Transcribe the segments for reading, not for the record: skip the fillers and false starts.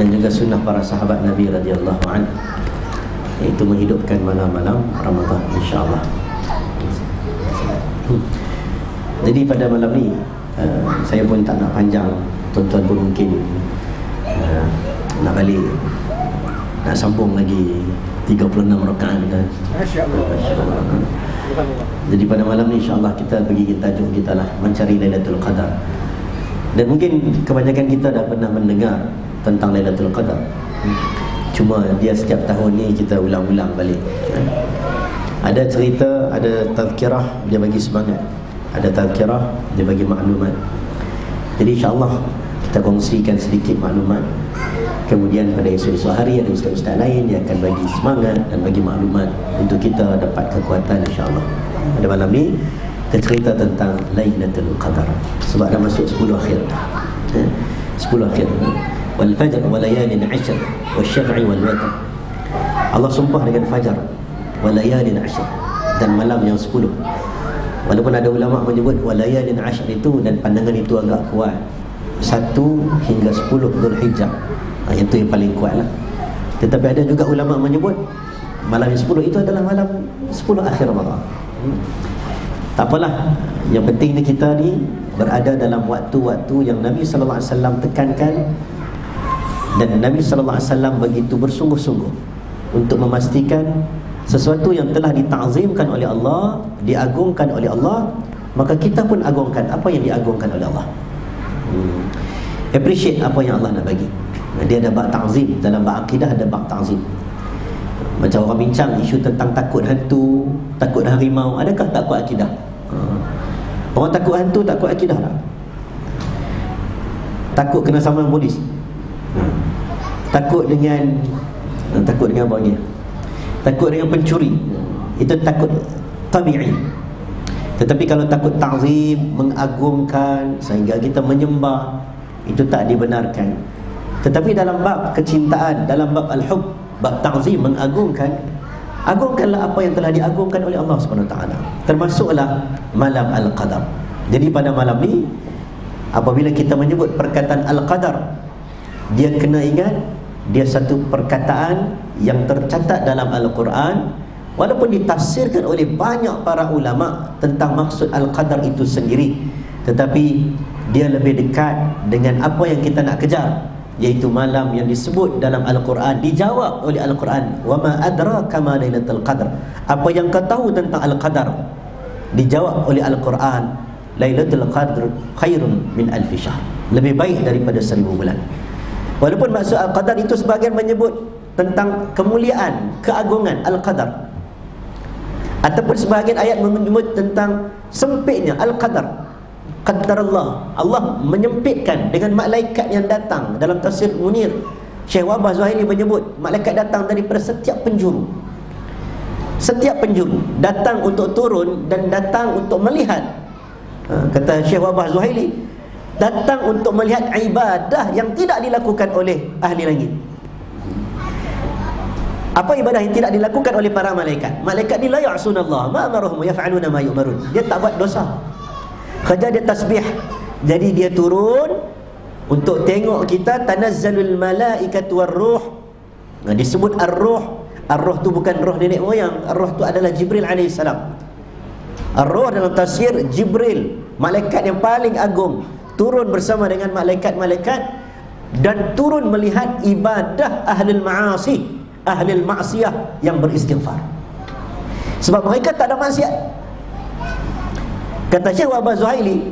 dan juga sunnah para sahabat Nabi radhiyallahu anhu, iaitu menghidupkan malam-malam Ramadan insya-Allah. Jadi pada malam ni saya pun tak nak panjang, tuan-tuan pun mungkin nak balik, nak sambung lagi 36 rakaat kan. Masya-Allah. Jadi pada malam ni insya-Allah kita bagi tajuk kita lah mencari Lailatul Qadar. Dan mungkin kebanyakan kita dah pernah mendengar tentang Lailatul Qadar. Cuma dia setiap tahun ni kita ulang-ulang balik. Ada cerita, ada tazkirah, dia bagi semangat. Ada tazkirah, dia bagi maklumat. Jadi insya-Allah kita kongsikan sedikit maklumat. Kemudian pada esok-esok hari ada ustaz-ustaz lain yang akan bagi semangat dan bagi maklumat untuk kita dapat kekuatan insya-Allah. Pada malam ni kita cerita tentang Lailatul Qadar. Sebab dah masuk 10 akhir. 10 akhir. Wal fajr wa layalin 'ashr wasyaf'i wal watr. Allah sumpah dengan fajar, wa layalin 'ashr, dan malam yang 10. Walaupun ada ulama menyebut wa layalin 'ashr itu, dan pandangan itu agak kuat, 1 hingga 10 Zulhijjah. Itu yang paling kuat lah. Tetapi ada juga ulama menyebut malam yang 10 itu adalah malam 10 akhir Ramadan. Tak apalah, yang penting ni kita ni berada dalam waktu-waktu yang Nabi sallallahu alaihi wasallam tekankan, dan Nabi sallallahu alaihi wasallam begitu bersungguh-sungguh untuk memastikan sesuatu yang telah ditazimkan oleh Allah, diagungkan oleh Allah, maka kita pun agungkan apa yang diagungkan oleh Allah. Appreciate apa yang Allah nak bagi. Dia ada bab ta'zim, dalam bab akidah ada bab ta'zim. Macam orang bincang isu tentang takut hantu, takut harimau, adakah takut akidah? Orang takut hantu, takut akidah tak? Takut kena saman polis, takut dengan apa ni? Takut dengan pencuri, itu takut tabi'i. Tetapi kalau takut ta'zim, mengagungkan sehingga kita menyembah, itu tak dibenarkan. Tetapi dalam bab kecintaan, dalam bab al-hub, bab ta'zim, mengagungkan, agungkanlah apa yang telah diagungkan oleh Allah Subhanahu Wa Taala. Termasuklah malam Al-Qadar. Jadi pada malam ni, apabila kita menyebut perkataan Al-Qadar, dia kena ingat dia satu perkataan yang tercatat dalam Al-Quran, walaupun ditafsirkan oleh banyak para ulama tentang maksud Al-Qadar itu sendiri, tetapi dia lebih dekat dengan apa yang kita nak kejar, iaitu malam yang disebut dalam Al-Quran, dijawab oleh Al-Quran, wa ma adraka ma lailatul qadar. Apa yang kau tahu tentang Al-Qadar? Dijawab oleh Al-Quran, Lailatul Qadr khairun min alfi syahr, lebih baik daripada 1000 bulan. Walaupun maksud Al-Qadar itu sebahagian menyebut tentang kemuliaan, keagungan Al-Qadar, ataupun sebahagian ayat menyebut tentang sempitnya Al-Qadar. Qadarallah, Allah menyempitkan dengan malaikat yang datang. Dalam tafsir Munir, Syekh Wahbah Zuhaili menyebut malaikat datang daripada setiap penjuru. Setiap penjuru datang untuk turun dan datang untuk melihat. Kata Syekh Wahbah Zuhaili, datang untuk melihat ibadah yang tidak dilakukan oleh ahli langit. Apa ibadah yang tidak dilakukan oleh para malaikat? Malaikat ni la ya'sunallah ma amarahum yaf'aluna ma yu'marun. Dia tak buat dosa, kerja dia tasbih. Jadi dia turun untuk tengok kita. Tanazzalul malaikatu warruh. Disebut ar-ruh. Ar-ruh tu bukan roh nenek moyang. Ar-ruh tu adalah Jibril alaihissalam. Ar-ruh dalam tafsir Jibril, malaikat yang paling agung, turun bersama dengan malaikat-malaikat dan turun melihat ibadah ahlul ma'asi, ahlul maksiyah yang beristighfar. Sebab mereka tak ada maksiat. Kata Syekh Wahbah Zuhaili,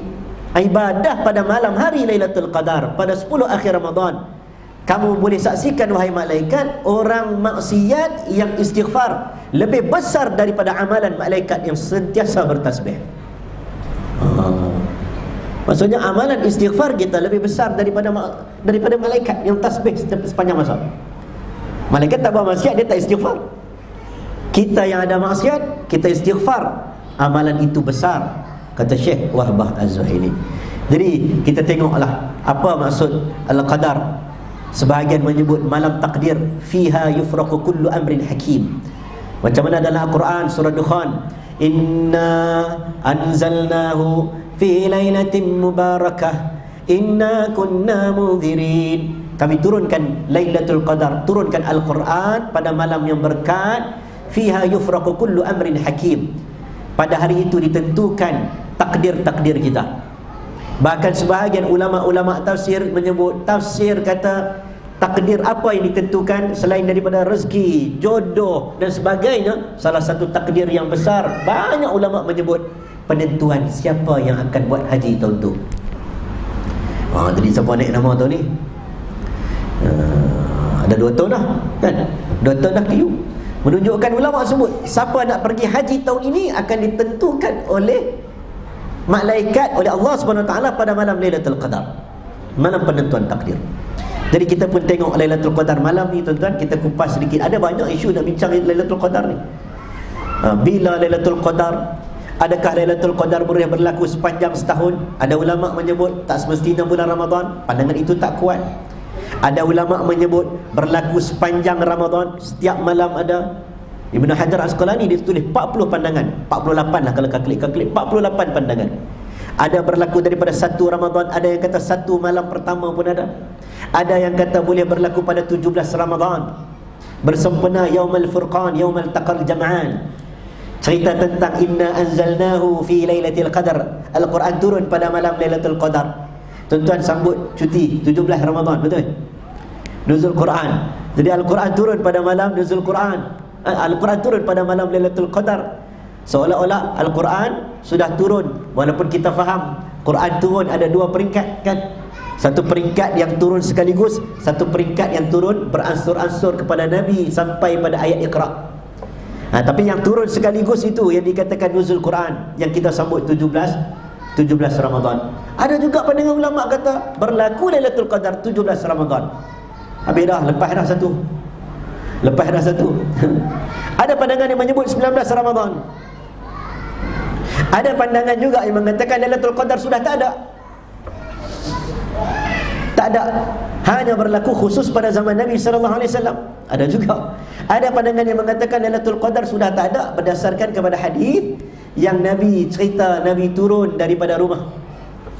ibadah pada malam hari Lailatul Qadar, pada 10 akhir Ramadan, kamu boleh saksikan wahai malaikat, orang maksiat yang istighfar lebih besar daripada amalan malaikat yang sentiasa bertasbih. Maksudnya amalan istighfar kita lebih besar daripada malaikat yang tasbih sepanjang masa. Malaikat tak buat maksiat, dia tak istighfar. Kita yang ada maksiat, kita istighfar, amalan itu besar, kata Syekh Wahbah Az-Zuhaili. Jadi kita tengoklah apa maksud Al-Qadar. Sebahagian menyebut malam takdir, fiha yufraqu kullu amrin hakim. Macam mana dalam Al-Quran surah Dukhan, inna anzalnahu fi lailatin mubarakah inna kunna mudhirin. kami turunkan Lailatul Qadar, turunkan Al-Quran pada malam yang berkat. Fiha yufraqu kullu amrin hakim. Pada hari itu ditentukan takdir-takdir kita. Bahkan sebahagian ulama-ulama tafsir menyebut, tafsir kata takdir apa yang ditentukan selain daripada rezeki, jodoh dan sebagainya, salah satu takdir yang besar, banyak ulama menyebut penentuan siapa yang akan buat haji tahun tu. Jadi siapa naik nama tahun ni? Ada 2 tahun dah kan? 2 tahun dah kiu. Menunjukkan ulama sebut siapa nak pergi haji tahun ini akan ditentukan oleh malaikat, oleh Allah SWT pada malam Lailatul Qadar, malam penentuan takdir. Jadi kita pun tengok Lailatul Qadar malam ni tuan-tuan, kita kupas sedikit. Ada banyak isu nak bincang Lailatul Qadar ni. Bila Lailatul Qadar? Adakah Lailatul Qadar boleh berlaku sepanjang setahun? Ada ulama menyebut tak semestinya bulan Ramadan. Pandangan itu tak kuat. Ada ulama menyebut berlaku sepanjang Ramadan, setiap malam ada. Ibn Hajar Asqalani dia tulis 40 pandangan, 48 lah kalau kaklik 48 pandangan. Ada berlaku daripada 1 Ramadan, ada yang kata 1 malam pertama pun ada. Ada yang kata boleh berlaku pada 17 Ramadan, bersempena Yaumul Furqan, Yaumul Taqal Jam'an. Cerita tentang inna anzalnahu fi lailatul qadar. Al-Quran turun pada malam Lailatul Qadar. Tuan-tuan sambut cuti 17 Ramadan, betul? Nuzul Quran. Jadi Al-Quran turun pada malam nuzul Quran. Al-Quran turun pada malam Lailatul Qadar. Seolah-olah Al-Quran sudah turun, walaupun kita faham Quran turun ada 2 peringkat kan? Satu peringkat yang turun sekaligus, satu peringkat yang turun beransur-ansur kepada Nabi sampai pada ayat Iqra. Tapi yang turun sekaligus itu yang dikatakan nuzul Quran, yang kita sambut 17 Ramadan. Ada juga pandangan ulama kata berlaku Lailatul Qadar 17 Ramadan. Habis dah, lepas dah satu. Ada pandangan yang menyebut 19 Ramadan. Ada pandangan juga yang mengatakan Lailatul Qadar sudah tak ada. Hanya berlaku khusus pada zaman Nabi SAW. Ada juga. Ada pandangan yang mengatakan Lailatul Qadar sudah tak ada berdasarkan kepada hadis yang Nabi cerita Nabi turun daripada rumah.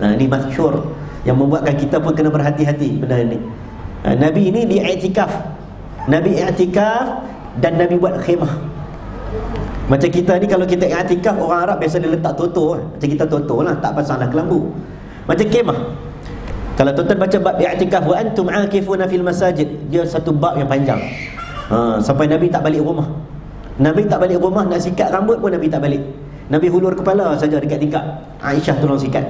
Ini masyhur yang membuatkan kita pun kena berhati-hati benda ini. Nabi ini diiktikaf. Nabi iktikaf dan Nabi buat khemah. Macam kita ni kalau kita iktikaf, orang Arab biasa dia letak toto. Macam kita toto lah, tak pasanglah kelambu. Macam khemah. Kalau tuan-tuan baca bab i'tikaf wa antum aakifuna fil masajid, dia satu bab yang panjang. Sampai Nabi tak balik rumah. Nabi tak balik rumah, nak sikat rambut pun Nabi tak balik. Nabi hulur kepala saja dekat tingkap. Aisyah tolong sikat.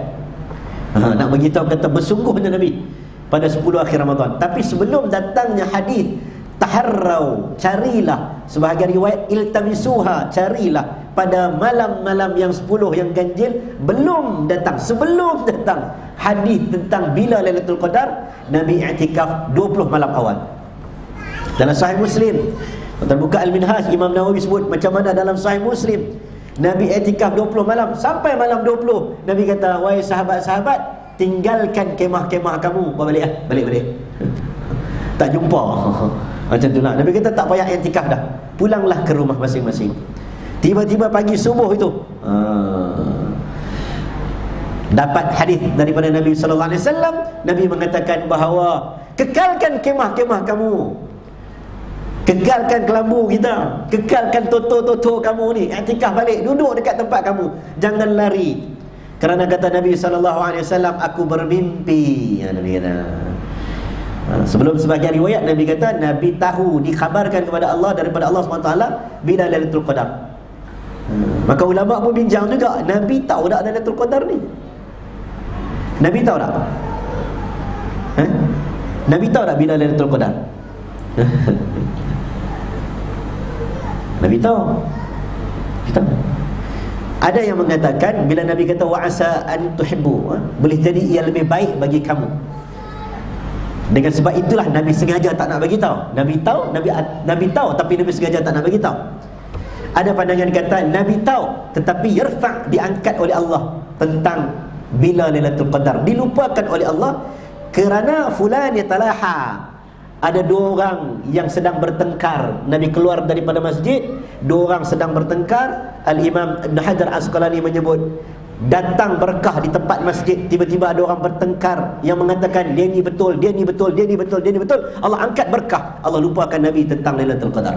Nak beritahu kata bersungguhnya Nabi pada 10 akhir Ramadan. Tapi sebelum datangnya hadis taharrau, carilah, sebahagian riwayat iltamisuha, carilah pada malam-malam yang 10 yang ganjil, belum datang, sebelum datang hadis tentang bila Lailatul Qadar, Nabi i'tikaf 20 malam awal. Dalam Sahih Muslim, terbuka Al-Minhaj, Imam Nawawi sebut macam mana dalam Sahih Muslim Nabi i'tikaf 20 malam. Sampai malam 20 Nabi kata, wahai sahabat-sahabat, tinggalkan kemah-kemah kamu. Balik. Tak jumpa. Macam tu lah. Nabi kata tak payah i'tikaf dah, pulanglah ke rumah masing-masing. Tiba-tiba pagi subuh itu dapat hadis daripada Nabi SAW. Nabi mengatakan bahawa kekalkan kemah-kemah kamu, kekalkan kelambu kita, kekalkan toto-toto kamu ni, i'tikaf balik, duduk dekat tempat kamu, jangan lari. Kerana kata Nabi SAW, aku bermimpi. Nabi kata, sebelum sebagian riwayat Nabi kata Nabi tahu, dikhabarkan kepada Allah daripada Allah SWT bila Lailatul Qadar. Maka ulama pun bincang juga, Nabi tahu tak Lailatul Qadar ni? Nabi tahu tak? Nabi tahu tak bila Lailatul Qadar? Nabi tahu. Kita ada yang mengatakan bila Nabi kata wa asa an tuhibbu, boleh jadi ia lebih baik bagi kamu. Dengan sebab itulah Nabi sengaja tak nak bagi tahu. Nabi tahu tapi Nabi sengaja tak nak bagi tahu. Ada pandangan kata Nabi tahu tetapi yarfa', diangkat oleh Allah tentang bila Lailatul Qadar, dilupakan oleh Allah kerana fulan yatalaha. Ada 2 orang yang sedang bertengkar. Nabi keluar daripada masjid, 2 orang sedang bertengkar. Al-Imam Ibn Hajar Asqalani menyebut datang berkah di tempat masjid, tiba-tiba ada orang bertengkar yang mengatakan dia ni betul, dia ni betul, dia ni betul, dia ni betul, Allah angkat berkah, Allah lupakan Nabi tentang Lailatul Qadar.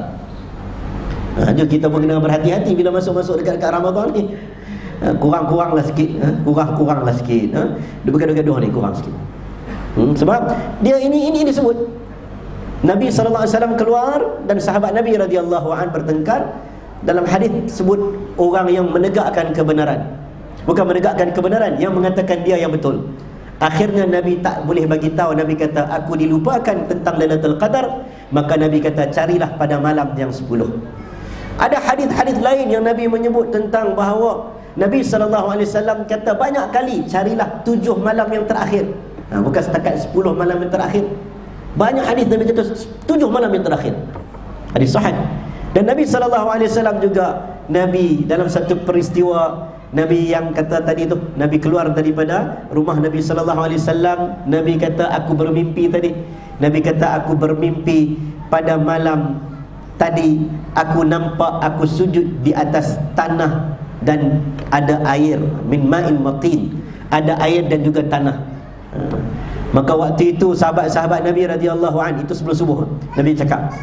Jadi kita pun kena berhati-hati bila masuk-masuk dekat Ramadan ni. Kurang-kuranglah sikit, kurang-kuranglah sikit. Dia bergaduh-gaduh ni kurang sikit. Sebab dia ini disebut Nabi SAW keluar dan sahabat Nabi radhiyallahu an bertengkar. Dalam hadis sebut orang yang menegakkan kebenaran, bukan menegakkan kebenaran, yang mengatakan dia yang betul. Akhirnya Nabi tak boleh bagi tahu. Nabi kata aku dilupakan tentang Lailatul Qadar. Maka Nabi kata carilah pada malam yang 10. Ada hadis-hadis lain yang Nabi menyebut tentang bahawa Nabi SAW kata banyak kali carilah 7 malam yang terakhir. Bukan setakat 10 malam yang terakhir. Banyak hadis Nabi kata 7 malam yang terakhir. Hadis sahih. Dan Nabi SAW juga, Nabi dalam satu peristiwa, Nabi yang kata tadi tu, Nabi keluar daripada rumah Nabi SAW, Nabi kata aku bermimpi tadi. Nabi kata aku bermimpi pada malam tadi, aku nampak aku sujud di atas tanah dan ada air, min ma'in maqin, ada air dan juga tanah. Maka waktu itu sahabat-sahabat Nabi radhiyallahu an, itu sebelum subuh, Nabi cakap,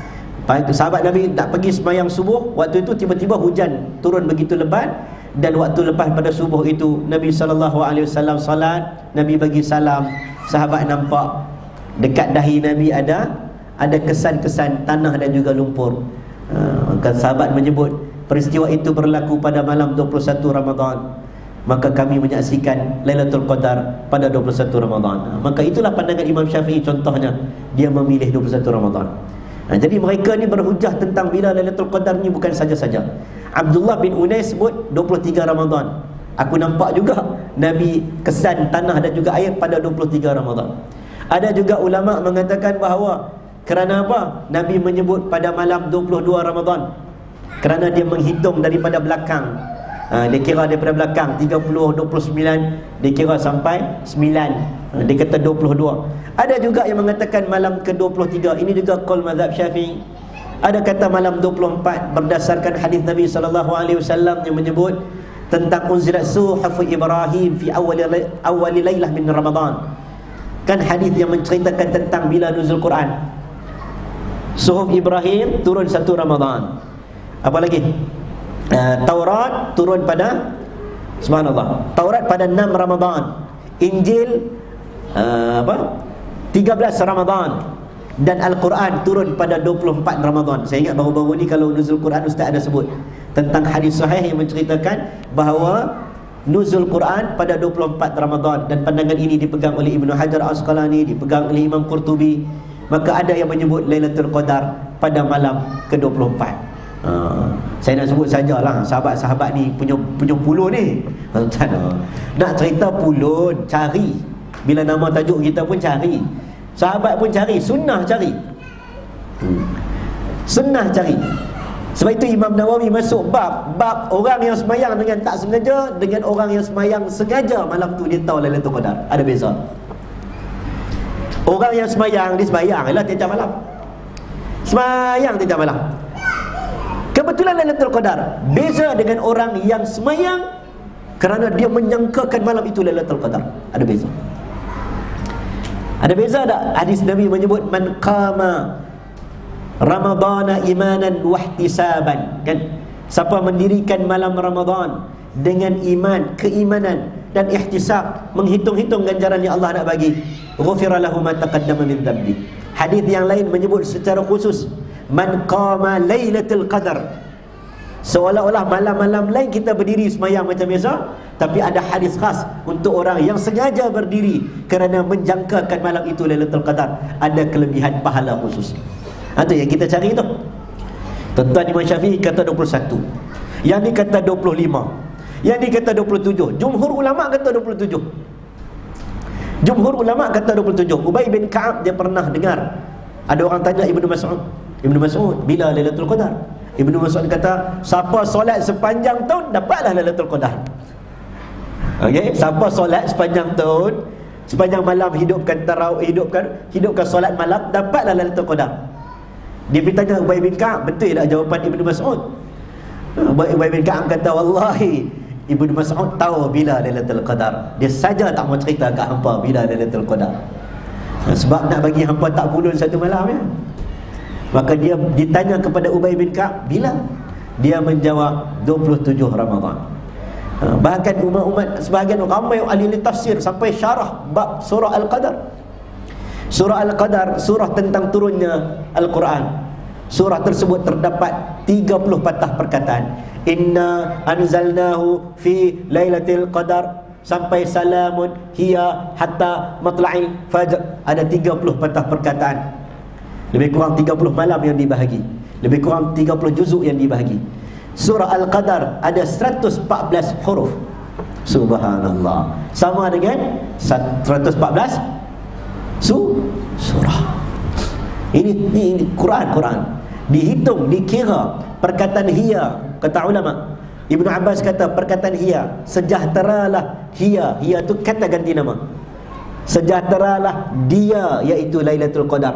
sahabat Nabi nak pergi sembahyang subuh. Waktu itu tiba-tiba hujan turun begitu lebat. Dan waktu lepas pada subuh itu Nabi SAW salat, Nabi bagi salam. Sahabat nampak dekat dahi Nabi ada kesan-kesan tanah dan juga lumpur. Maka sahabat menyebut peristiwa itu berlaku pada malam 21 Ramadan. Maka kami menyaksikan Lailatul Qadar pada 21 Ramadan. Maka itulah pandangan Imam Syafi'i contohnya, dia memilih 21 Ramadan. Jadi mereka ni berhujah tentang bila Lailatul Qadar ni bukan saja-saja. Abdullah bin Unais sebut 23 Ramadan. Aku nampak juga Nabi kesan tanah dan juga air pada 23 Ramadan. Ada juga ulama mengatakan bahawa kerana apa? Nabi menyebut pada malam 22 Ramadan, kerana dia menghitung daripada belakang. Dia kira daripada belakang 30, 29, dia kira sampai 9. Dia kata 22. Ada juga yang mengatakan malam ke-23. Ini juga qaul mazhab Syafi'i. Ada kata malam 24 berdasarkan hadis Nabi SAW yang menyebut tentang unzilat suhuf Ibrahim fi awal lailah min Ramadan. Kan hadis yang menceritakan tentang bila nuzul Quran. Suhuf Ibrahim turun 1 Ramadan. Apa lagi? Taurat turun pada, subhanallah, Taurat pada 6 Ramadan. Injil 13 Ramadan. Dan Al-Quran turun pada 24 Ramadan. Saya ingat baru-baru ni kalau nuzul Quran Ustaz ada sebut tentang hadis sahih yang menceritakan bahawa nuzul Quran pada 24 Ramadan. Dan pandangan ini dipegang oleh Ibnu Hajar Al-Asqalani, dipegang oleh Imam Qurtubi. Maka ada yang menyebut Lailatul Qadar pada malam ke-24. Saya nak sebut sajalah, sahabat-sahabat ni punya pulun ni. Nak cerita pulun, cari. Bila nama tajuk kita pun cari. Sahabat pun cari, sunnah cari. Sunnah cari. Sebab itu Imam Nawawi masuk bab orang yang semayang dengan tak sengaja, dengan orang yang semayang sengaja malam tu dia tahu Lailatul Qadar. Ada beza. Orang yang semayang, dia semayang ialah tiap malam. Semayang tiap malam, kebetulan Lailatul Qadar. Beza dengan orang yang semayang kerana dia menyangkakan malam itu Lailatul Qadar. Ada beza. Ada beza tak? Hadis Nabi menyebut man qama Ramadana imanan wahtisaban, kan? Siapa mendirikan malam Ramadan dengan iman, keimanan dan ihtisab, menghitung-hitung ganjaran yang Allah nak bagi, ghufira lahu ma taqaddama min dhanbi. Hadis yang lain menyebut secara khusus man qama Lailatul Qadar. Seolah-olah malam-malam lain kita berdiri semayang macam biasa, tapi ada hadis khas untuk orang yang sengaja berdiri kerana menjangkakan malam itu Lailatul Qadar. Ada kelebihan pahala khusus. Itu yang kita cari tu. Tuan-tuan Imam Syafi'i kata 21, yang ni kata 25, yang ni kata 27. Jumhur ulama kata 27. Jumhur ulama kata 27. Ubay bin Ka'ab dia pernah dengar ada orang tanya Ibnu Mas'ud, bila Lailatul Qadar? Ibnu Mas'ud kata, siapa solat sepanjang tahun dapatlah Lailatul Qadar. Okey, siapa solat sepanjang tahun, sepanjang malam hidupkan tarawih, hidupkan solat malam, dapatlah Lailatul Qadar. Dia bertanya Ubay bin Ka'ab, betul tak jawapan Ibnu Mas'ud? Ubay bin Ka'ab kata, wallahi Ibnu Mas'ud tahu bila Lailatul Qadar. Dia saja tak mau cerita kat hampa bila Lailatul Qadar. Sebab nak bagi hampa tak pulun satu malam ya. Maka dia ditanya kepada Ubay bin Ka'ab, bila? Dia menjawab 27 Ramadan. Bahkan umat-umat sebahagian ramai ahli tafsir sampai syarah bab surah Al-Qadar. Surah Al-Qadar, surah tentang turunnya Al-Quran. Surah tersebut terdapat 30 patah perkataan. Inna anzalnahu fi lailatul qadar sampai salamun hiya hatta matla'il fajr. Ada 30 patah perkataan. Lebih kurang 30 malam yang dibahagi, lebih kurang 30 juzuk yang dibahagi. Surah Al-Qadar ada 114 huruf. Subhanallah. Sama dengan 114 surah. Ini Quran. Dihitung, dikira perkataan hiya, kata ulama. Ibnu Abbas kata perkataan hiya, sejahteralah hiya. Hiya tu kata ganti nama. Sejahteralah dia, iaitu Lailatul Qadar.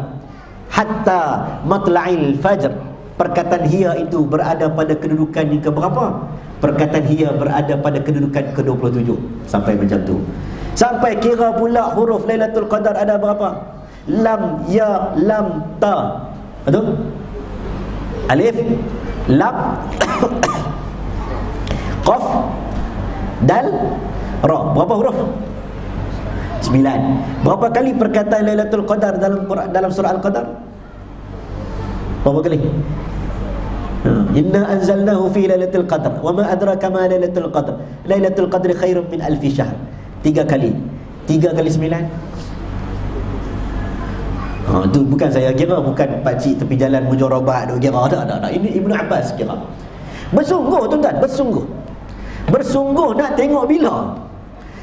Hatta matla'il fajr. Perkataan hiya itu berada pada kedudukan yang keberapa? Perkataan hiya berada pada kedudukan ke-27. Sampai macam tu. Sampai kira pula huruf Lailatul Qadar ada berapa? Lam, ya, lam, ta. Betul? Alif, lam, qaf, dal, ra. Berapa huruf? 9. Berapa kali perkataan Lailatul Qadar dalam surah Al-Qadar? Berapa kali? Inna anzalnahu fi Lailatul Qadar wa ma adraka ma Lailatul Qadar. Lailatul Qadri khairun min alfi syahr. 3 kali. 3 kali 9. Itu bukan saya kira, bukan pakcik tepi jalan mujarabat duk kira. Tak. Ini Ibnu Abbas kira. Bersungguh tuan-tuan, bersungguh nak tengok bila.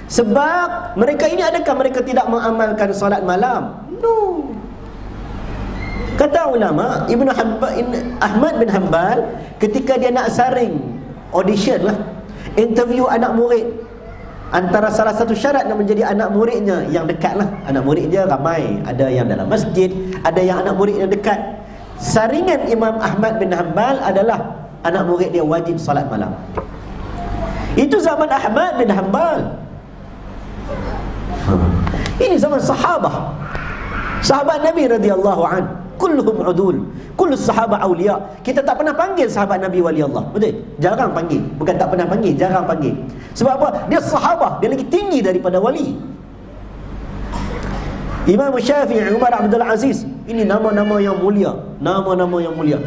Sebab mereka ini, adakah mereka tidak mengamalkan solat malam? No. Kata ulama, Ahmad bin Hanbal, ketika dia nak saring audition lah, interview anak murid, antara salah satu syarat nak menjadi anak muridnya yang dekat lah. Anak murid dia ramai, ada yang dalam masjid, ada yang anak murid yang dekat. Saringan Imam Ahmad bin Hanbal adalah anak murid dia wajib salat malam. Itu zaman Ahmad bin Hanbal. Ini zaman sahabah, sahabat Nabi radhiyallahu an, kulluhum udul, kullu sahabah awliya. Kita tak pernah panggil sahabat Nabi wali Allah, betul? Jarang panggil. Bukan tak pernah panggil, jarang panggil. Sebab apa? Dia sahabah, dia lagi tinggi daripada wali. Imam Syafi'i, Umar Abdul Aziz, ini nama-nama yang mulia, nama-nama yang mulia.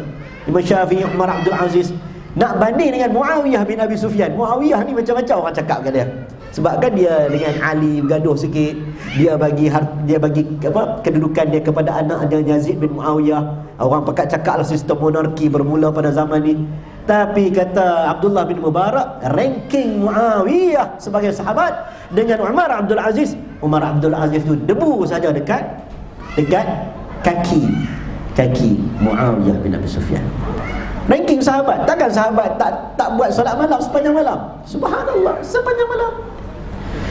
Imam Syafi'i, Umar Abdul Aziz, nak banding dengan Muawiyah bin Abi Sufyan. Muawiyah ni macam-macam orang cakap kat dia. Sebab kan dia dengan Ali bergaduh sikit, dia bagi apa, kedudukan dia kepada anak dia Yazid bin Muawiyah. Orang pakat cakap lah sistem monarki bermula pada zaman ni. Tapi kata Abdullah bin Mubarak, ranking Muawiyah sebagai sahabat dengan Umar Abdul Aziz, Umar Abdul Aziz tu debu saja dekat kaki Muawiyah bin Abi Sufyan. Ranking sahabat. Takkan sahabat tak buat solat malam sepanjang malam? Subhanallah, sepanjang malam.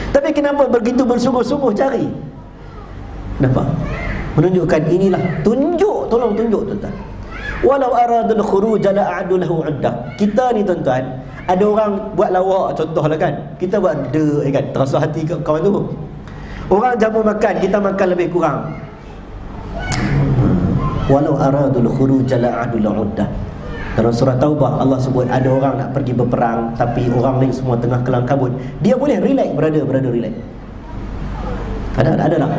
Tapi kenapa begitu bersungguh-sungguh cari? Kenapa? Menunjukkan inilah, tolong tunjuk tuan-tuan. Walau aradul khuruj la a'du lahu 'uddah. Kita ni tuan-tuan, ada orang buat lawak contohlah kan. Kita buat kan, terasa hati kawan tu. Orang jamu makan, kita makan lebih kurang. Walau aradul khuruj la a'du lahu 'uddah. Dalam surah Taubah Allah sebut ada orang nak pergi berperang, tapi orang lain semua tengah kelang kabut. Dia boleh relax, berada relax. Ada tak?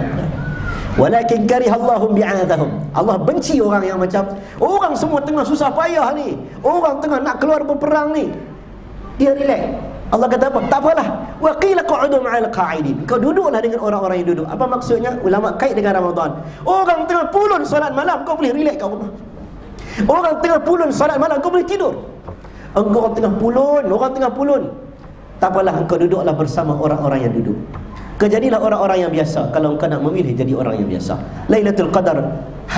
Walakin karihallahum bi'athahum. Allah benci orang yang macam, orang semua tengah susah payah ni, orang tengah nak keluar berperang ni, dia relax. Allah kata apa? Tak apalah. Wa qila qa'udu ma'al qa'idin. Kau duduklah dengan orang-orang yang duduk. Apa maksudnya? Ulama kait dengan Ramadan. Orang tengah pulun solat malam, kau boleh relax kat rumah. Orang tengah pulun salat malam, kau boleh tidur. Orang tengah pulun, tak apalah, engkau duduklah bersama orang-orang yang duduk. Kejadilah orang-orang yang biasa. Kalau engkau nak memilih, jadi orang yang biasa. Lailatul Qadar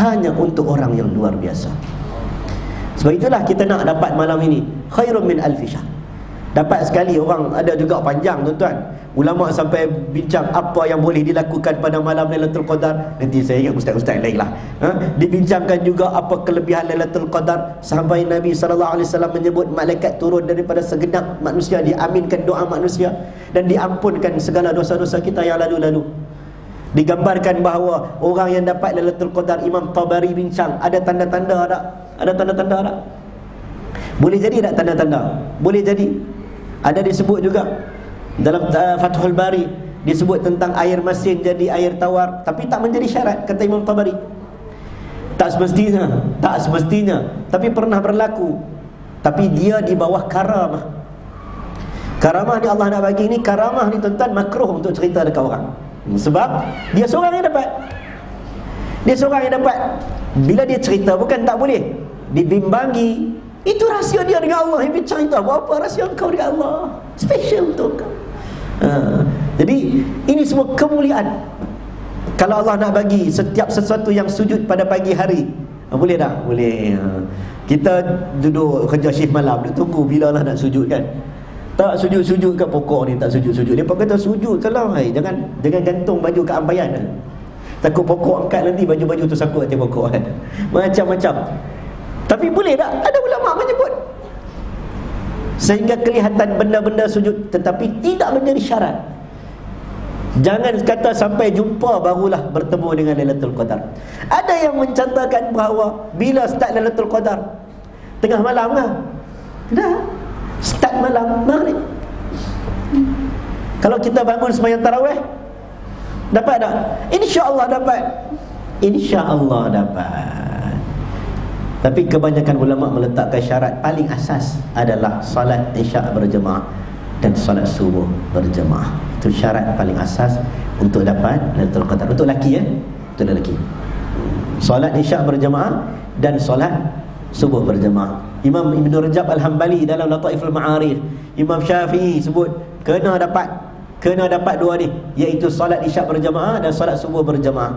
hanya untuk orang yang luar biasa. Sebab itulah kita nak dapat malam ini khairun min alfi syahr. Dapat sekali orang, ada juga panjang tuan-tuan. Ulama sampai bincang apa yang boleh dilakukan pada malam Lailatul Qadar. Nanti saya ingat ustaz-ustaz lain lah. Dibincangkan juga apa kelebihan Lailatul Qadar, sampai Nabi SAW menyebut malaikat turun daripada segenap manusia, diaminkan doa manusia dan diampunkan segala dosa-dosa kita yang lalu-lalu. Digambarkan bahawa orang yang dapat Lailatul Qadar, Imam Tabari bincang, ada tanda-tanda tak? Ada tanda-tanda tak? Boleh jadi tak tanda-tanda? Boleh jadi. Ada disebut juga dalam Fathul Bari, disebut tentang air masin jadi air tawar, tapi tak menjadi syarat, kata Imam Tabari. Tak semestinya, tapi pernah berlaku. Tapi dia di bawah karamah. Karamah ni Allah nak bagi ni, karamah ni tuan-tuan makruh untuk cerita dekat orang. Sebab dia seorang yang dapat. Dia seorang yang dapat. Bila dia cerita bukan tak boleh, dibimbangi. Itu rahsia dia dengan Allah. Yang cerita apa rahsia kau dengan Allah, special untuk kau. Jadi ini semua kemuliaan. Kalau Allah nak bagi setiap sesuatu yang sujud pada pagi hari, boleh tak? Boleh. Kita duduk kerja shift malam, duduk tunggu bila Allah nak sujud kan. Tak sujud-sujud kat pokok ni, tak sujud-sujud. Dia kata sujud kalau jangan gantung baju kat ambayan. Takut pokok angkat nanti baju-baju tu sangkut atas pokok kan. Macam-macam. Tapi boleh tak? Ada ulama menyebut. Sehingga kelihatan benda-benda sujud, tetapi tidak menjadi syarat. Jangan kata sampai jumpa barulah bertemu dengan Lailatul Qadar. Ada yang mencantakan bahawa bila start Lailatul Qadar, tengah malam lah. Dah start malam maghrib. Kalau kita bangun sembahyang tarawih, dapat tak? InsyaAllah dapat. InsyaAllah dapat. Tapi kebanyakan ulama meletakkan syarat paling asas adalah solat isyak berjemaah dan solat subuh berjemaah. Itu syarat paling asas untuk dapat Lailatul Qadar. Untuk lelaki untuk lelaki. Solat isyak berjemaah dan solat subuh berjemaah. Imam Ibn Rajab Al-Hambali dalam Lataiful Ma'arif, Imam Syafi'i sebut kena dapat dua ni, iaitu solat isyak berjemaah dan solat subuh berjemaah.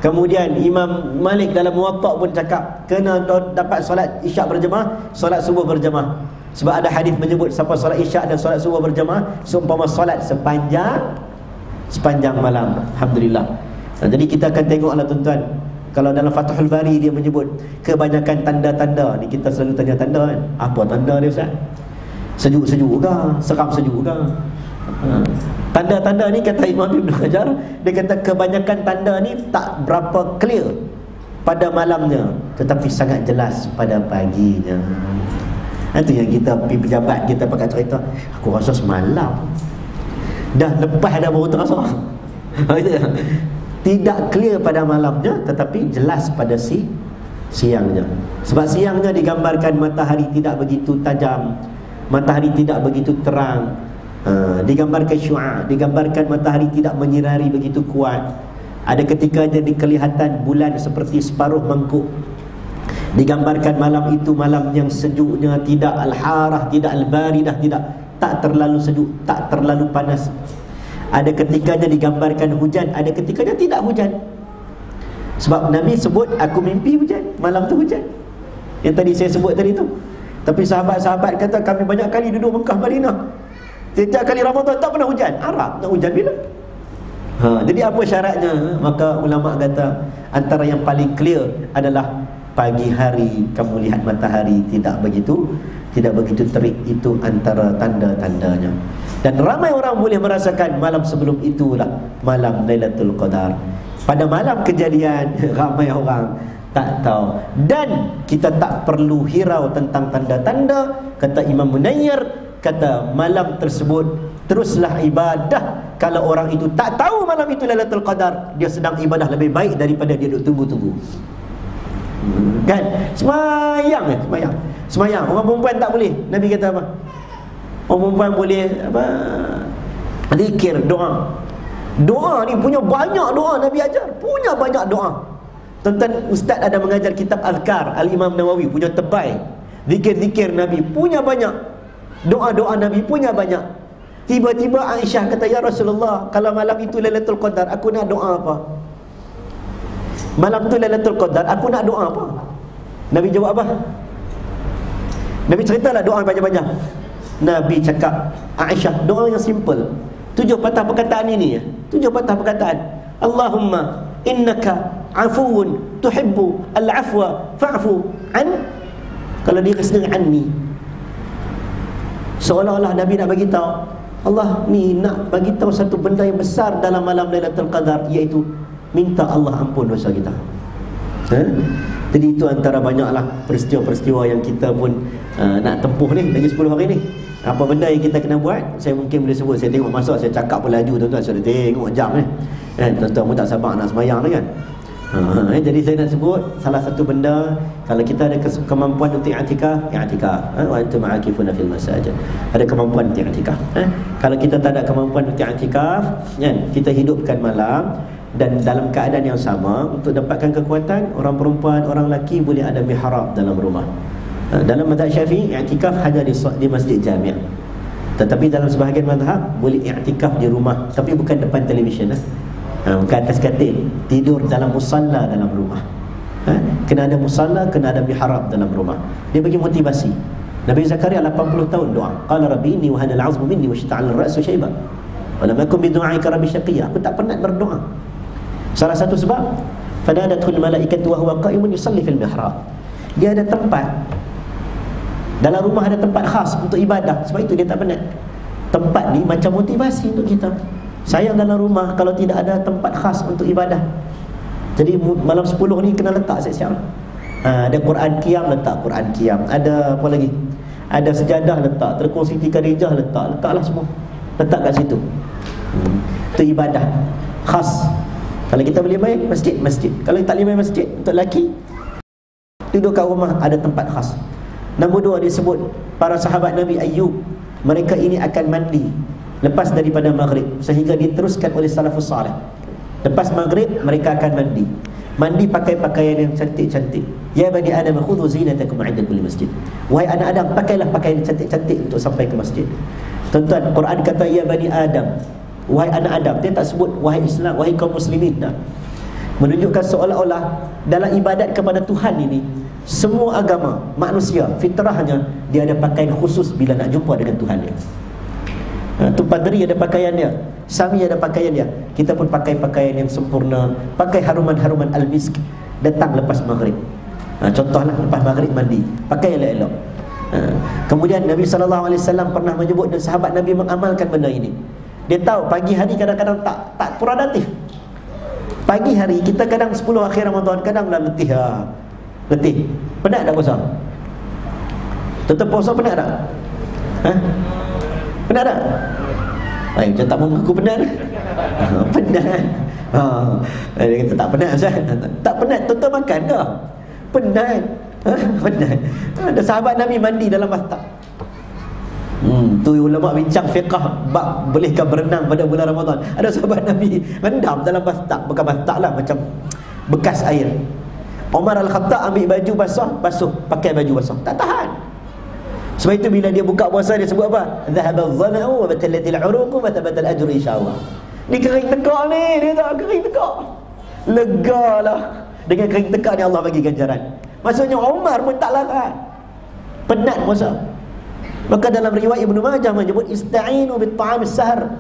Kemudian Imam Malik dalam Muwatta' pun cakap kena dapat solat isyak berjemaah, solat subuh berjemaah. Sebab ada hadis menyebut siapa solat isyak dan solat subuh berjemaah seumpama solat sepanjang malam. Alhamdulillah. Jadi kita akan tengoklah tuan-tuan, kalau dalam Fathul Bari dia menyebut kebanyakan tanda-tanda ni, kita selalu tanya tanda kan. Apa tanda dia Ustaz? Sejuk-sejuk ke? Seram sejuk ke? Tanda-tanda ni kata Imam Ibn Hajar, dia kata kebanyakan tanda ni tak berapa clear pada malamnya, tetapi sangat jelas pada paginya. Itu yang kita pergi pejabat, kita pakai cerita, aku rasa semalam, dah lepas dah baru terasa. Tidak clear pada malamnya, tetapi jelas pada siangnya. Sebab siangnya digambarkan matahari tidak begitu tajam, matahari tidak begitu terang. Digambarkan syu'a, digambarkan matahari tidak menyinari begitu kuat. Ada ketikanya kelihatan bulan seperti separuh mangkuk. Digambarkan malam itu malam yang sejuknya tidak al-harah, tidak al-baridah, tak terlalu sejuk, tak terlalu panas. Ada ketikanya digambarkan hujan, ada ketikanya tidak hujan. Sebab Nabi sebut aku mimpi hujan, malam tu hujan. Yang tadi saya sebut tadi tu. Tapi sahabat-sahabat kata kami banyak kali duduk Mekah Madinah, setiap kali Ramadan tak pernah hujan. Arab nak hujan bila? Jadi apa syaratnya? Maka ulama kata antara yang paling clear adalah pagi hari kamu lihat matahari tidak begitu terik. Itu antara tanda-tandanya. Dan ramai orang boleh merasakan malam sebelum itulah malam Lailatul Qadar. Pada malam kejadian ramai orang tak tahu, dan kita tak perlu hirau tentang tanda-tanda. Kata Imam Munayyir, kata malam tersebut teruslah ibadah. Kalau orang itu tak tahu malam itu Lailatul Qadar, dia sedang ibadah lebih baik daripada dia duduk tunggu-tunggu. Kan? Semayang. Orang perempuan tak boleh. Nabi kata apa? Orang perempuan boleh apa? Zikir, doa. Doa ni punya banyak doa Nabi ajar. Punya banyak doa. Tuan-tuan ustaz ada mengajar kitab Azkar, Al-Imam Nawawi punya tebal. Zikir-zikir Nabi punya banyak. Doa-doa Nabi punya banyak. Tiba-tiba Aisyah kata, ya Rasulullah, kalau malam itu Lailatul Qadar, aku nak doa apa? Malam itu Lailatul Qadar, aku nak doa apa? Nabi jawab apa? Nabi ceritalah doa panjang-panjang. Nabi cakap, Aisyah, doa yang simple. 7 patah perkataan ini ya. 7 patah perkataan. Allahumma innaka afuun tuhibbu al-afwa fa'fu an. Kalau dia kena anni, seolah-olah Nabi nak bagi tahu, Allah ni nak bagi tahu satu benda yang besar dalam malam Lailatul Qadar, iaitu minta Allah ampun dosa kita. Jadi itu antara banyaklah peristiwa-peristiwa yang kita pun nak tempuh ni lagi 10 hari ni. Apa benda yang kita kena buat, saya mungkin boleh sebut. Saya tengok masuk, saya cakap pun laju, tuan-tuan. Saya tengok jam ni, tuan-tuan pun tak sabar nak sembahyang ni kan. Jadi saya nak sebut salah satu benda. Kalau kita ada kemampuan untuk i'tikaf, wa antum aakifuna fil masajid, ada kemampuan untuk i'tikaf. Kalau kita tak ada kemampuan untuk i'tikaf, kan, kita hidupkan malam. Dan dalam keadaan yang sama, untuk dapatkan kekuatan, orang perempuan, orang lelaki boleh ada mihrab dalam rumah. Dalam mazhab Syafi'i, i'tikaf hanya di masjid jami'. Tetapi dalam sebahagian mazhab boleh i'tikaf di rumah, tapi bukan depan televisyen, bukan atas katil, tidur dalam musalla dalam rumah. Kena ada musalla, kena ada mihrab dalam rumah. Dia bagi motivasi. Nabi Zakaria 80 tahun doa, qala rabbi inni wa hana al-'azmu minni wa ishta'ala ar-ra'su shayban wa lam akun bi du'aika rabbi shaqiyya. Aku tak penat berdoa. Salah satu sebab, fadadatul malaikatu wa huwa qa'imun yusalli fil mihrab. Dia ada tempat dalam rumah, ada tempat khas untuk ibadah. Sebab itu dia tak penat. Tempat ni macam motivasi untuk kita. Sayang dalam rumah kalau tidak ada tempat khas untuk ibadah. Jadi malam 10 ni kena letak siap-siap. Ada Quran Qiyam, letak Quran Qiyam. Ada apa lagi? Ada sejadah letak, terkongsi Siti Khadijah letaklah semua. Letak kat situ. Itu ibadah khas. Kalau kita boleh main masjid, masjid. Kalau tak boleh main masjid, untuk lelaki duduk kat rumah, ada tempat khas. Nombor 2, disebut para sahabat Nabi Ayyub, mereka ini akan mandi lepas daripada maghrib, sehingga diteruskan oleh salafus salih. Lepas maghrib mereka akan mandi. Mandi pakai pakaian yang cantik-cantik. Ya bani Adam khudhu zinatakum 'inda kulli masjid. Wahai anak Adam, pakailah pakaian cantik-cantik untuk sampai ke masjid. Tuan-tuan, Quran kata ya bani Adam, wahai anak Adam. Dia tak sebut wahai Islam, wahai kaum muslimin. Tak. Menunjukkan seolah-olah dalam ibadat kepada Tuhan ini, semua agama manusia fitrahnya dia ada pakaian khusus bila nak jumpa dengan Tuhan dia. Tu Padri ada pakaian dia, Sami ada pakaian dia. Kita pun pakai pakaian yang sempurna, pakai haruman-haruman al-misk datang lepas maghrib. Contohlah lepas maghrib mandi, pakai elok-elok. Kemudian Nabi SAW pernah menyebut, dan sahabat Nabi mengamalkan benda ini. Dia tahu pagi hari kadang-kadang tak produktif. Pagi hari kita kadang 10 akhir Ramadan kadang dah letih. Letih. Penat tak puasa? Tetap puasa penat tak? Penat tak? Macam tak mengaku penat. Penat. Dia kata tak penat Ustaz. Tak penat, tuan-tuan makan ke? Penat. Penat. Ada sahabat Nabi mandi dalam bathtub. Tu ulama bincang fiqah bab bolehkah berenang pada bulan Ramadan. Ada sahabat Nabi rendam dalam bathtub, bukan bathtub lah, macam bekas air. Umar Al-Khattab ambil baju basuh, pakai baju basah, tak tahan. Sebab itu bila dia buka puasa dia sebut apa? Dhahaba adh-dhama'u wa batallatil 'uruqu wa thabata al-ajru insya-Allah. Ni kering tekak ni, dia tak kering tekak. Legalah. Dengan kering tekak ni Allah bagi ganjaran. Maksudnya Umar pun tak larat. Penat puasa. Maka dalam riwayat Ibnu Majah menyebut ista'inu bit-ta'amis sahar.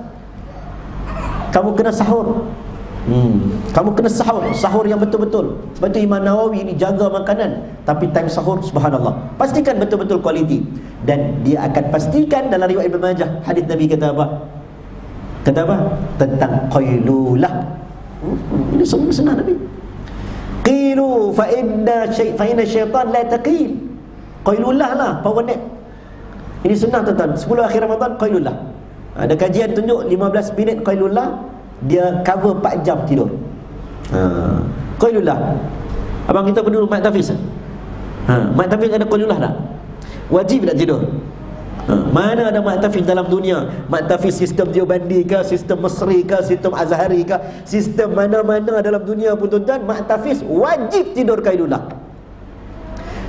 Kamu kena sahur. Kamu kena sahur yang betul-betul. Sebab itu Imam Nawawi ni jaga makanan, tapi time sahur subhanallah, pastikan betul-betul kualiti. Dan dia akan pastikan dalam riwayat Ibnu Majah, hadis Nabi kata apa? Kata apa? Tentang qailulah. Ini semua sunnah Nabi. Qilu fa inna syaitan la taqil. Qailulah lah, power nap. Ini sunnah tuan-tuan. 10 akhir Ramadan qailulah. Ada kajian tunjuk 15 minit qailulah, dia cover 4 jam tidur. Qailulah. Abang kita penduduk Mat Tafiz. Mat Tafiz ada qailulah tak? Wajib tak tidur? Mana ada Mat Tafiz dalam dunia? Mat Tafiz sistem Deobandi ke, sistem Mesri ke, sistem Azhari ke, sistem mana-mana dalam dunia pun tuan-tuan, Mat Tafiz wajib tidur qailulah.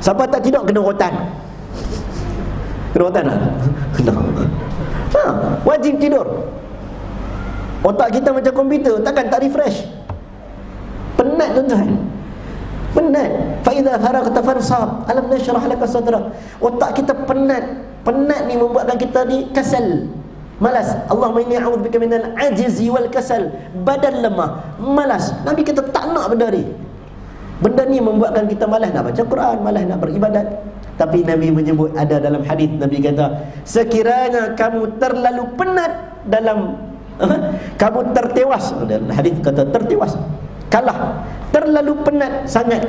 Siapa tak tidur kena rotan. Kena rotan tak? Wajib tidur. Otak kita macam komputer, takkan tak refresh. Penat tuan-tuan. Penat. Fa idza faragta fansab. Alam nashrah laka sadrak. Otak kita penat. Penat ni membuatkan kita ni kasal, malas. Allahumma inni a'udzubika minal ajzi wal kasal. Badan lemah, malas. Nabi kata tak nak benda ni. Benda ni membuatkan kita malas nak baca Quran, malas nak beribadat. Tapi Nabi menyebut, ada dalam hadis Nabi kata, sekiranya kamu terlalu penat dalam kamu tertewas. Dalam hadis kata tertewas, kalah, terlalu penat sangat,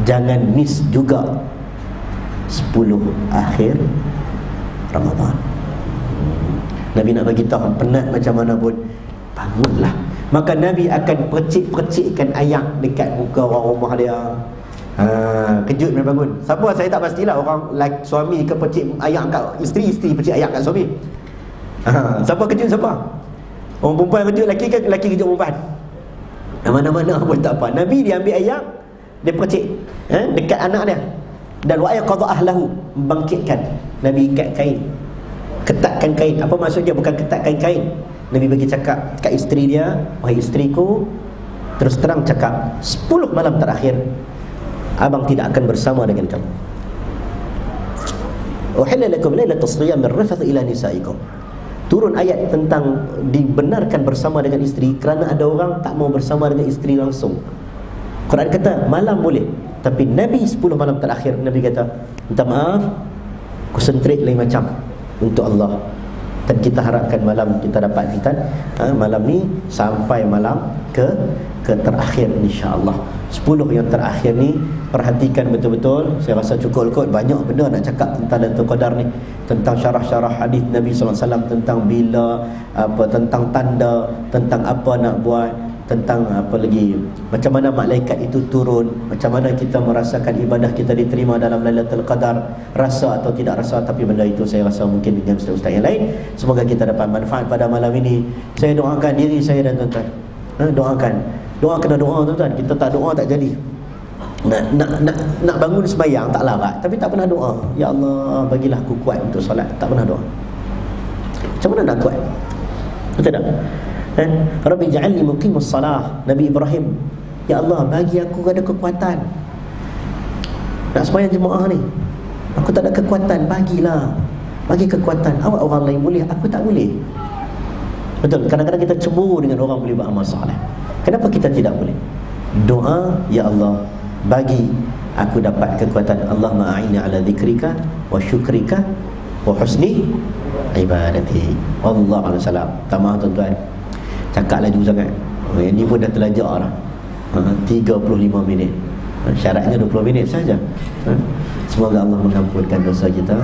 jangan miss juga 10 akhir Ramadan. Nabi nak bagi tahu penat macam mana pun, bangunlah. Maka Nabi akan percik-percikkan ayak dekat muka orang rumah dia. Kejut dia bangun. Siapa saya tak pastilah, orang like, suami ke percik ayak kat isteri, isteri percik ayak kat suami. Siapa kejut siapa? Orang perempuan kejut lelaki ke lelaki kejut perempuan? Mana-mana pun tak apa. Nabi dia ambil ayak, dia percik dekat anak dia. Dan wa ayqadha ahlahu, bangkitkan. Nabi ikat kain, ketatkan kain. Apa maksudnya? Bukan ketatkan kain. Nabi bagi cakap kat isteri dia, wahai isteriku, terus terang cakap, 10 malam terakhir abang tidak akan bersama dengan kamu. Uhilla lakum lailatus siyam ar-rafath ila nisaikum. Turun ayat tentang dibenarkan bersama dengan isteri kerana ada orang tak mau bersama dengan isteri langsung. Quran kata malam boleh, tapi Nabi 10 malam terakhir, Nabi kata, minta maaf, konsentrate lain macam untuk Allah. Dan kita harapkan malam kita dapat kita malam ni sampai malam ke terakhir, insya-Allah. 10 yang terakhir ni perhatikan betul-betul. Saya rasa cukup kot, banyak benda nak cakap tentang Lailatul Qadar ni, tentang syarah-syarah hadis Nabi sallallahu alaihi wasallam, tentang bila, apa, tentang tanda, tentang apa nak buat, tentang apa lagi, macam mana malaikat itu turun, macam mana kita merasakan ibadah kita diterima dalam Lailatul Qadar, rasa atau tidak rasa. Tapi benda itu saya rasa mungkin dengan ustaz-ustaz yang lain. Semoga kita dapat manfaat pada malam ini. Saya doakan diri saya dan tuan-tuan, doakan. Doa kena doa tuan-tuan. Kita tak doa tak jadi. Nak bangun sembahyang tak larat, tapi tak pernah doa. Ya Allah, bagilah aku kuat untuk solat. Tak pernah doa. Macam mana nak kuat? Betul tak? Rabbi ja'alni muqimus salah. Nabi Ibrahim, ya Allah, bagi aku ada kekuatan nak sembahyang jemaah ni. Aku tak ada kekuatan, bagilah. Bagi kekuatan. Awak orang lain boleh, aku tak boleh. Betul, kadang-kadang kita cemburu dengan orang boleh beramal soleh. Kenapa kita tidak boleh? Doa, ya Allah, bagi aku dapat kekuatan. Allahumma a'inni ala dzikrika wa syukrika wa husni ibadati. Wallahu a'lam salam. Tamam tuan-tuan, cakap laju sangat. Ini pun dah terlajak dah, 35 minit. Syaratnya 20 minit saja. Semoga Allah mengampunkan dosa kita,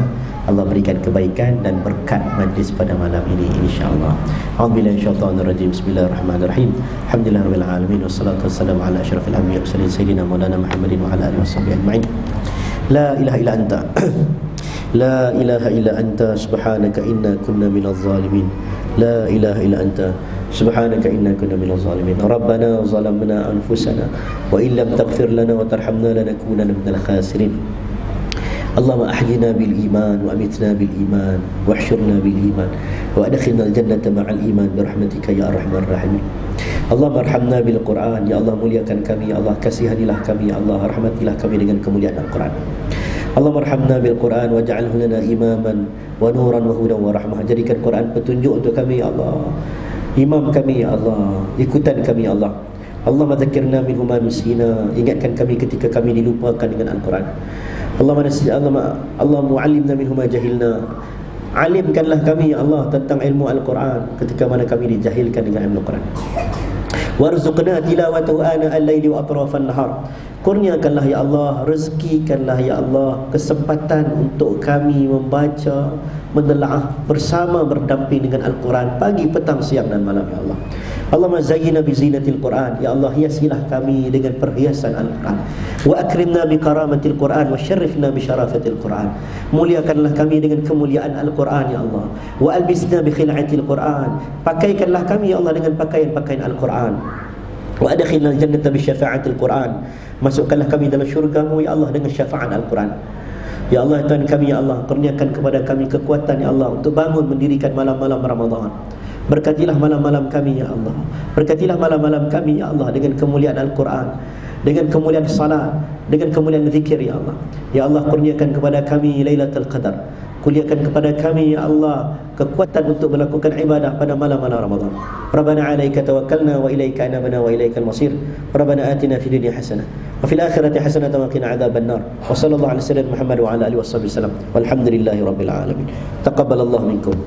Allah berikan kebaikan dan berkat majlis pada malam ini, insya-Allah. A'udzubillahi minasyaitonirrajim. Bismillahirrahmanirrahim. Alhamdulillahirabbil alamin, wassalatu wassalamu ala asyrafil anbiya'i wa sayyidina maulana Muhammadin wa ala alihi washabbihi ajma'in. La ilaha illa anta la ilaha illa anta subhanaka inna kunna minadh zalimin. La ilaha illa anta subhanaka inna kunna minadh zalimin. Rabbana zalamna anfusana wa illam taghfir lana wa tarhamna lanakunanna minal khasirin. Allahumma ahyina bil iman wa amitna bil iman wa ahsyurna bil iman wa adkhilna al jannata ma'al iman bi rahmatika ya arhamar rahimin. Allahumma arhamna bil Quran, ya Allah, muliakan kami, ya Allah, kasihanilah kami, ya Allah, rahmatilah kami dengan kemuliaan Al-Quran. Allahumma arhamna bil Quran waj'alhu lana imaman wa nuran wa hudan wa rahmah. Jadikan Quran petunjuk untuk kami, ya Allah, imam kami, ya Allah, ikutan kami, ya Allah. Allahumma dzakirna minhu ma nusina, ingatkan kami ketika kami dilupakan dengan Al-Quran. Allah mu'allimna minhu ma jahilna, alimkanlah kami, ya Allah, tentang ilmu Al-Quran ketika mana kami dijahilkan dengan ilmu Al-Quran. Warzuqna tilawatahu ana al-laili wa atrafan nahar, kurniakanlah ya Allah, rezekikanlah ya Allah kesempatan untuk kami membaca, menelaah bersama, berdamping dengan Al-Quran pagi, petang, siang dan malam, ya Allah. Allahumma zayyina bi zinatil Quran, ya Allah, hiasilah kami dengan perhiasan Al-Quran. Wa akrimna bi karamatil Quran wa syarrifna bi syarafatil Quran, muliakanlah kami dengan kemuliaan Al-Quran, ya Allah. Wa albisna bi khil'atil Quran, pakaikanlah kami, ya Allah, dengan pakaian-pakaian Al-Quran. Wa adkhilna al-jannata bi syafa'atil Quran, masukkanlah kami dalam syurga-Mu, ya Allah, dengan syafaat Al-Quran. Ya Allah, Tuhan kami, ya Allah, kurniakan kepada kami kekuatan, ya Allah, untuk bangun mendirikan malam-malam Ramadan. Berkatilah malam-malam kami, ya Allah. Berkatilah malam-malam kami, ya Allah, dengan kemuliaan Al-Quran. dengan kemuliaan salat, dengan kemuliaan zikir ya Allah. Ya Allah, kurniakan kepada kami Lailatul Qadar. Kurniakan kepada kami ya Allah kekuatan untuk melakukan ibadah pada malam-malam Ramadan. Rabbana 'alaika tawakkalna wa ilaika anabna wa ilaikal masir. Rabbana atina fid dunya hasanah wa fil akhirati hasanah wa qina adzaban nar. Wa sallallahu ala sayyidina Muhammad wa ala alihi wasallam. Walhamdulillahi rabbil alamin. Taqabbalallahu minkum.